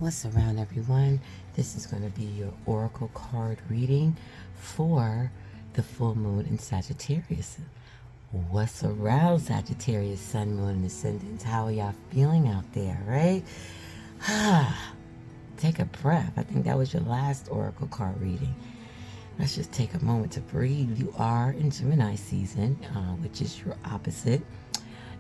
What's around, everyone? This is going to be your oracle card reading for the full moon in Sagittarius. What's around, Sagittarius, sun, moon, and ascendants? How are y'all feeling out there, right? Take a breath. I think that was your last oracle card reading. Let's just take a moment to breathe. You are in Gemini season, which is your opposite,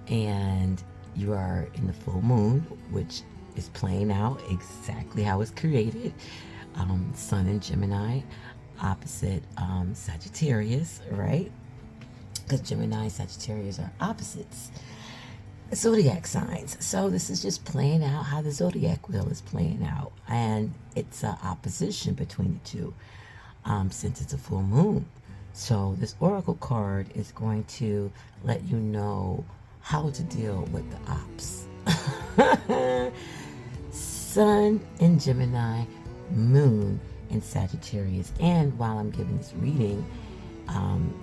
and you are in the full moon, which is playing out exactly how it's created. Sun in Gemini, opposite Sagittarius, right? Because Gemini and Sagittarius are opposites. Zodiac signs. So this is just playing out how the zodiac wheel is playing out. And it's an opposition between the two since it's a full moon. So this oracle card is going to let you know how to deal with the opps. Sun in Gemini, moon in Sagittarius. And while I'm giving this reading,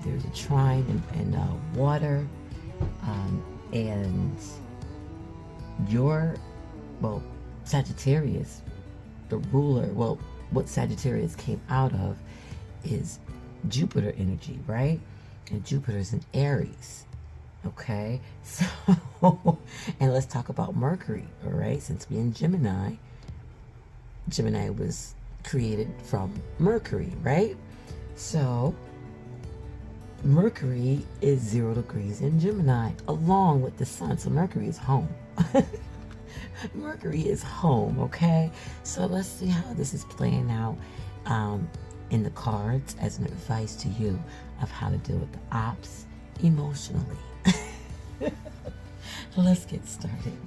there's a trine in water, and Sagittarius, the ruler, what Sagittarius came out of is Jupiter energy, right? And Jupiter's in Aries. Okay, so, and let's talk about Mercury, all right? Since we're in Gemini, Gemini was created from Mercury, right? So, Mercury is 0 degrees in Gemini, along with the sun. So, Mercury is home. Mercury is home, okay? So, let's see how this is playing out in the cards as an advice to you of how to deal with the opps emotionally. Let's get started.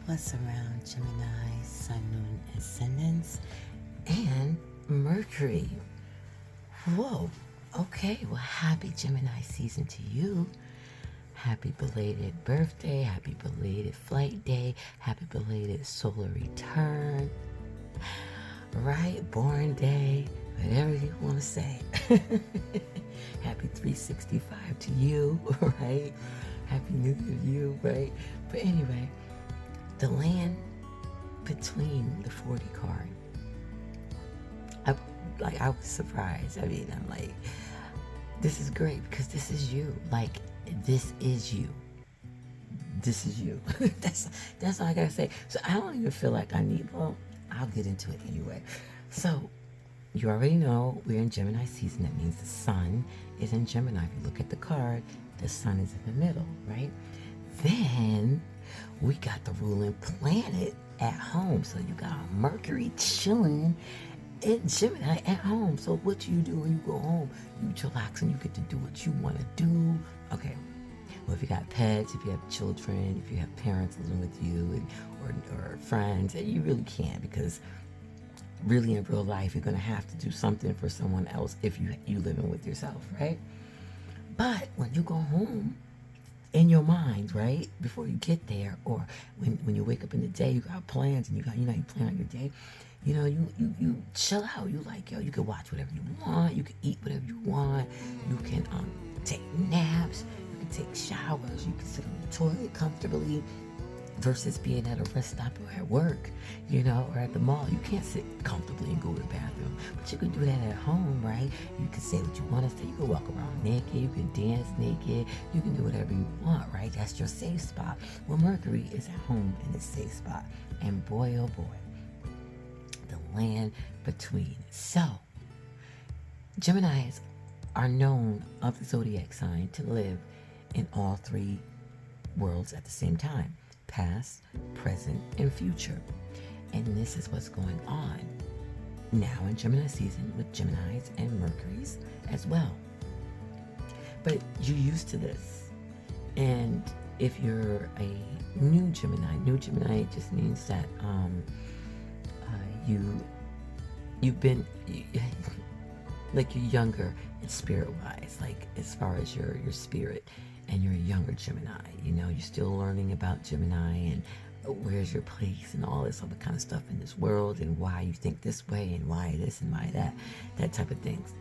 What's around Gemini, Sun, Moon, Ascendants, and Mercury? Whoa. Okay, well, happy Gemini season to you. Happy belated birthday, happy belated flight day, happy belated solar return, right? Born day, whatever you want to say. Happy 365 to you, right? Happy New Year to you, right? But anyway, the land between the 40 card, I was surprised. I mean, I'm like, this is great because this is you. Like, this is you. This is you. That's all I gotta say. So I don't even feel like I'll get into it anyway. So you already know we're in Gemini season. That means the sun is in Gemini. If you look at the card, the sun is in the middle, right? Then we got the ruling planet at home. So you got Mercury chilling in Gemini at home. So what do you do when you go home? You chillax and you get to do what you want to do. Okay. Well, if you got pets, if you have children, if you have parents living with you, or friends, you really can't, because really in real life you're going to have to do something for someone else if you living with yourself, right? But when you go home, in your mind, right, before you get there, or when you wake up in the day, you got plans and you plan out your day, you chill out. You like, you can watch whatever you want, you can eat whatever you want, you can take naps, you can take showers, you can sit on the toilet comfortably, versus being at a rest stop or at work, or at the mall. You can't sit comfortably and go to the bathroom, but you can do that at home, right? You can say what you want to say. You can walk around naked, you can dance naked, you can do whatever you want, right? That's your safe spot. Well, Mercury is at home in its safe spot, and boy, oh boy, the land between. So, Geminis are known of the zodiac sign to live in all three worlds at the same time: past, present, and future. And this is what's going on now in Gemini season with Geminis and Mercuries as well. But you're used to this. And if you're a new Gemini just means that you've been like, you're younger in spirit-wise, like as far as your spirit, and you're a younger Gemini. You're still learning about Gemini and where's your place and all this other kind of stuff in this world, and why you think this way and why this and why that type of things.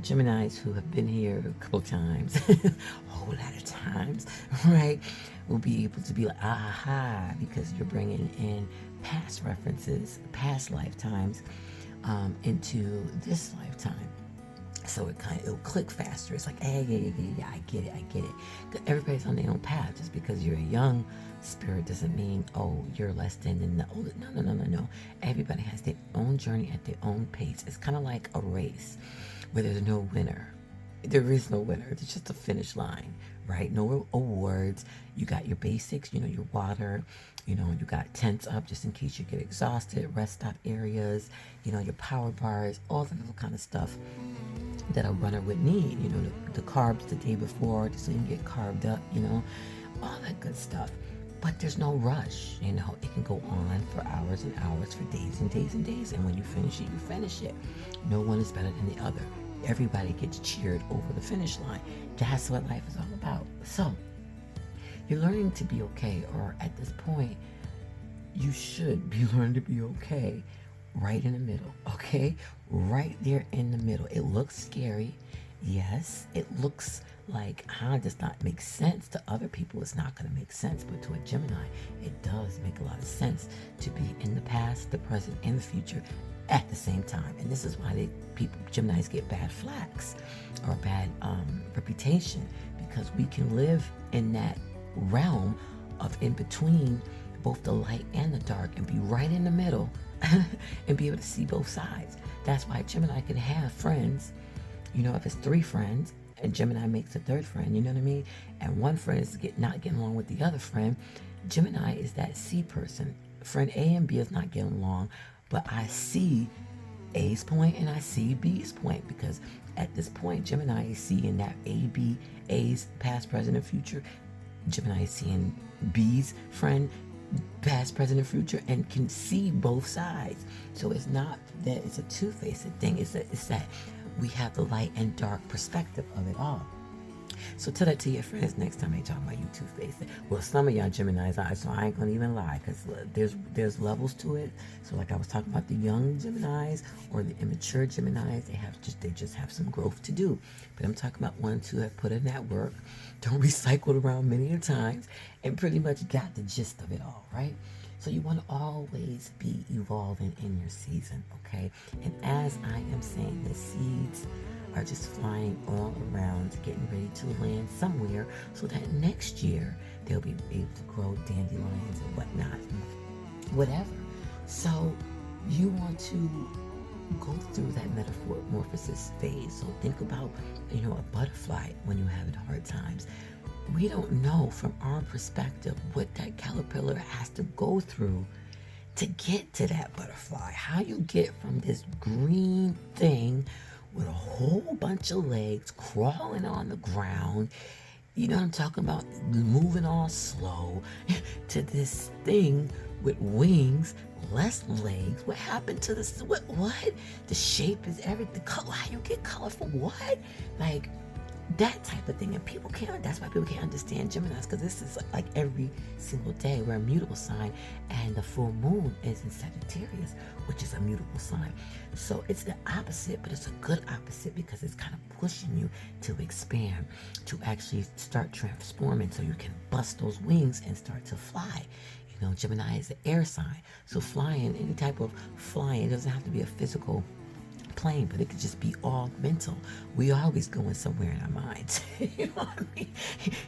Geminis who have been here a couple times, a whole lot of times, right, will be able to be like, aha, because you're bringing in past references, past lifetimes, into this lifetime. So it'll click faster. It's like, hey, yeah, I get it. Everybody's on their own path. Just because you're a young spirit doesn't mean, oh, you're less than the older. No. Everybody has their own journey at their own pace. It's kind of like a race where there's no winner. There is no winner. It's just a finish line, right? No awards. You got your basics, your water, you got tents up just in case you get exhausted, rest stop areas, your power bars, all the little kind of stuff that a runner would need, the carbs the day before so you can get carved up, all that good stuff. But there's no rush, it can go on for hours and hours, for days and days and days, and when you finish it, you finish it. No one is better than the other. Everybody gets cheered over the finish line. That's what life is all about. So you're learning to be okay, or at this point, you should be learning to be okay right in the middle, okay? Right there in the middle. It looks scary. Yes, it looks like, does not make sense to other people. It's not going to make sense, but to a Gemini, it does make a lot of sense to be in the past, the present, and the future at the same time. And this is why Geminis get bad flags or bad reputation, because we can live in that realm of in between both the light and the dark and be right in the middle and be able to see both sides. That's why Gemini can have friends, if it's 3 friends and Gemini makes a 3rd friend, you know what I mean? And one friend is not getting along with the other friend. Gemini is that C person. Friend A and B is not getting along, but I see A's point and I see B's point, because at this point, Gemini is seeing that A's past, present, and future. Gemini is seeing B's friend, past, present, and future, and can see both sides. So it's not that it's a two-faced thing. It's that we have the light and dark perspective of it all. So tell that to your friends next time they talk about you two-faced. Well, some of y'all Geminis are, so I ain't gonna even lie, because there's levels to it. So like I was talking about the young Geminis or the immature Geminis, they just have some growth to do. But I'm talking about ones who have put in that work, don't recycled around many a times, and pretty much got the gist of it all, right? So you want to always be evolving in your season, okay? And as I am saying, the seeds are just flying all around, getting ready to land somewhere, so that next year they'll be able to grow dandelions and whatnot, whatever. So you want to go through that metamorphosis phase. So think about, a butterfly when you're having hard times. We don't know from our perspective what that caterpillar has to go through to get to that butterfly. How you get from this green thing with a whole bunch of legs crawling on the ground, you know what I'm talking about, moving all slow, to this thing with wings, less legs. What happened to this? What? The shape is everything. Color, how you get colorful? What? Like that type of thing. And that's why people can't understand Geminis, because this is like every single day. We're a mutable sign, and the full moon is in Sagittarius, which is a mutable sign. So it's the opposite, but it's a good opposite, because it's kind of pushing you to expand, to actually start transforming, so you can bust those wings and start to fly. Gemini is the air sign. So flying, any type of flying, it doesn't have to be a physical plane, but it could just be all mental. We always going somewhere in our minds. You know what I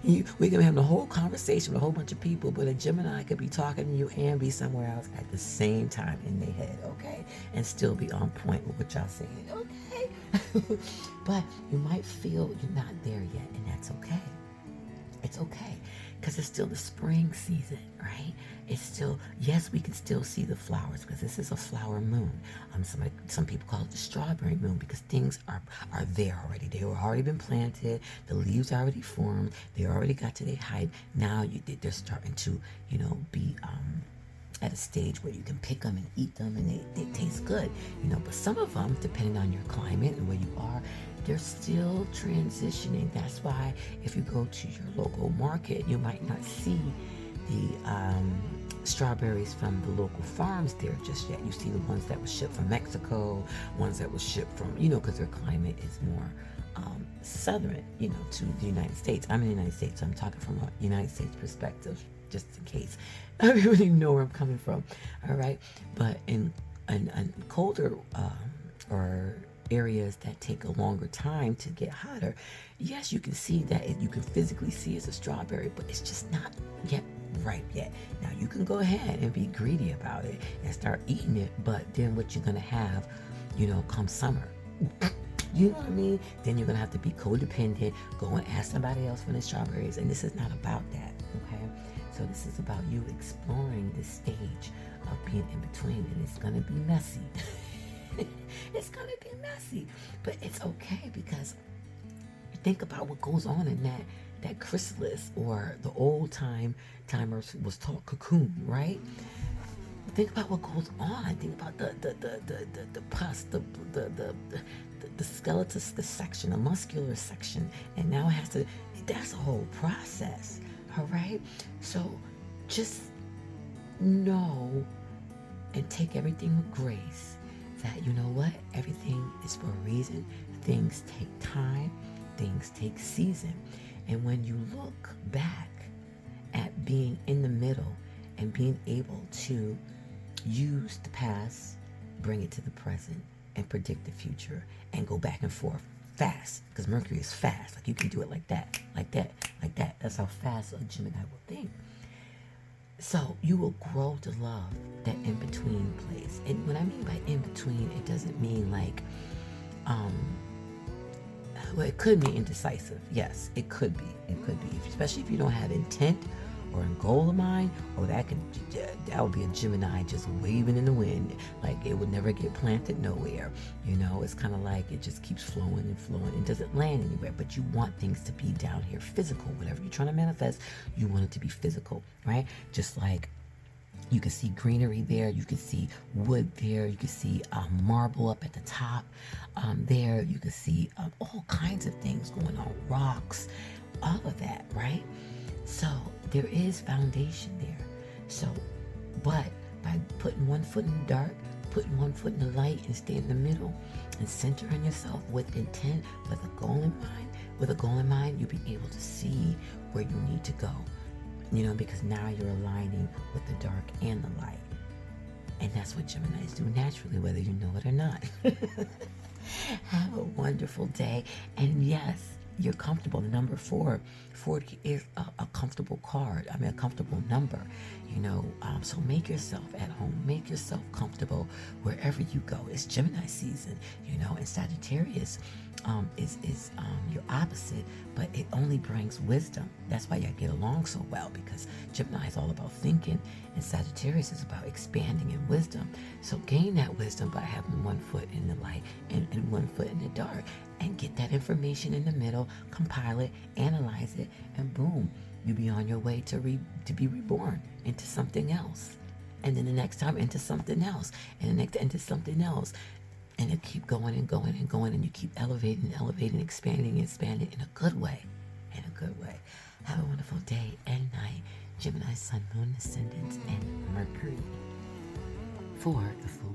mean? We can have the whole conversation with a whole bunch of people, but a Gemini could be talking to you and be somewhere else at the same time in their head, okay? And still be on point with what y'all saying, okay? But you might feel you're not there yet, and that's okay. It's okay, because it's still the spring season, right? It's still, yes, we can still see the flowers, because this is a flower moon. Some people call it the strawberry moon, because things are there already. They were already been planted. The leaves already formed. They already got to their height. Now they're starting to, be at a stage where you can pick them and eat them, and they taste good, But some of them, depending on your climate and where you are, they're still transitioning. That's why if you go to your local market, you might not see the strawberries from the local farms there just yet. You see the ones that were shipped from Mexico, ones that were shipped from, because their climate is more southern, to the United States. I'm in the United States, so I'm talking from a United States perspective, just in case everybody know where I'm coming from. All right, but in colder or areas that take a longer time to get hotter, yes, you can see that you can physically see it's a strawberry, but it's just not yet ripe yet. Now you can go ahead and be greedy about it and start eating it, but then what you're gonna have, come summer, you know what I mean? Then you're gonna have to be codependent, go and ask somebody else for the strawberries, and this is not about that, okay? So this is about you exploring this stage of being in between, and it's gonna be messy. It's gonna be messy, but it's okay, because think about what goes on in that chrysalis, or the old timers was taught cocoon, right? Think about what goes on. Think about the pus, the skeletal section, the muscular section, and now it has to. That's a whole process. All right. So just know and take everything with grace. That you know what, everything is for a reason. Things take time. Things take season. And when you look back at being in the middle and being able to use the past, bring it to the present, and predict the future, and go back and forth fast, because Mercury is fast. Like you can do it like that, like that, like that. That's how fast a Gemini will think. So you will grow to love that in-between place. And what I mean by in-between, it doesn't mean like, well, it could be indecisive. Yes, it could be. It could be, especially if you don't have intent or a goal of mind. Or that would be a Gemini just waving in the wind, like it would never get planted nowhere. It's kind of like it just keeps flowing and flowing and doesn't land anywhere. But you want things to be down here, physical. Whatever you're trying to manifest, you want it to be physical, right? Just like you can see greenery there, you can see wood there, you can see marble up at the top there, you can see all kinds of things going on, rocks, all of that, right? So there is foundation there. So, but by putting one foot in the dark, putting one foot in the light, and stay in the middle and centering yourself with intent, with a goal in mind, you'll be able to see where you need to go. Because now you're aligning with the dark and the light. And that's what Geminis do naturally, whether you know it or not. Have a wonderful day. And yes, you're comfortable. The number 40 is a comfortable card. A comfortable number. So make yourself at home. Make yourself comfortable wherever you go. It's Gemini season, and Sagittarius is your opposite, but it only brings wisdom. That's why y'all get along so well, because Gemini is all about thinking, and Sagittarius is about expanding in wisdom. So gain that wisdom by having one foot in the light and one foot in the dark, and get that information in the middle, compile it, analyze it, and boom, you'll be on your way to be reborn into something else. And then the next time into something else, and the next into something else. And it keep going and going and going, and you keep elevating, expanding in a good way. Have a wonderful day and night. Gemini, Sun, Moon, Ascendant, and Mercury for the full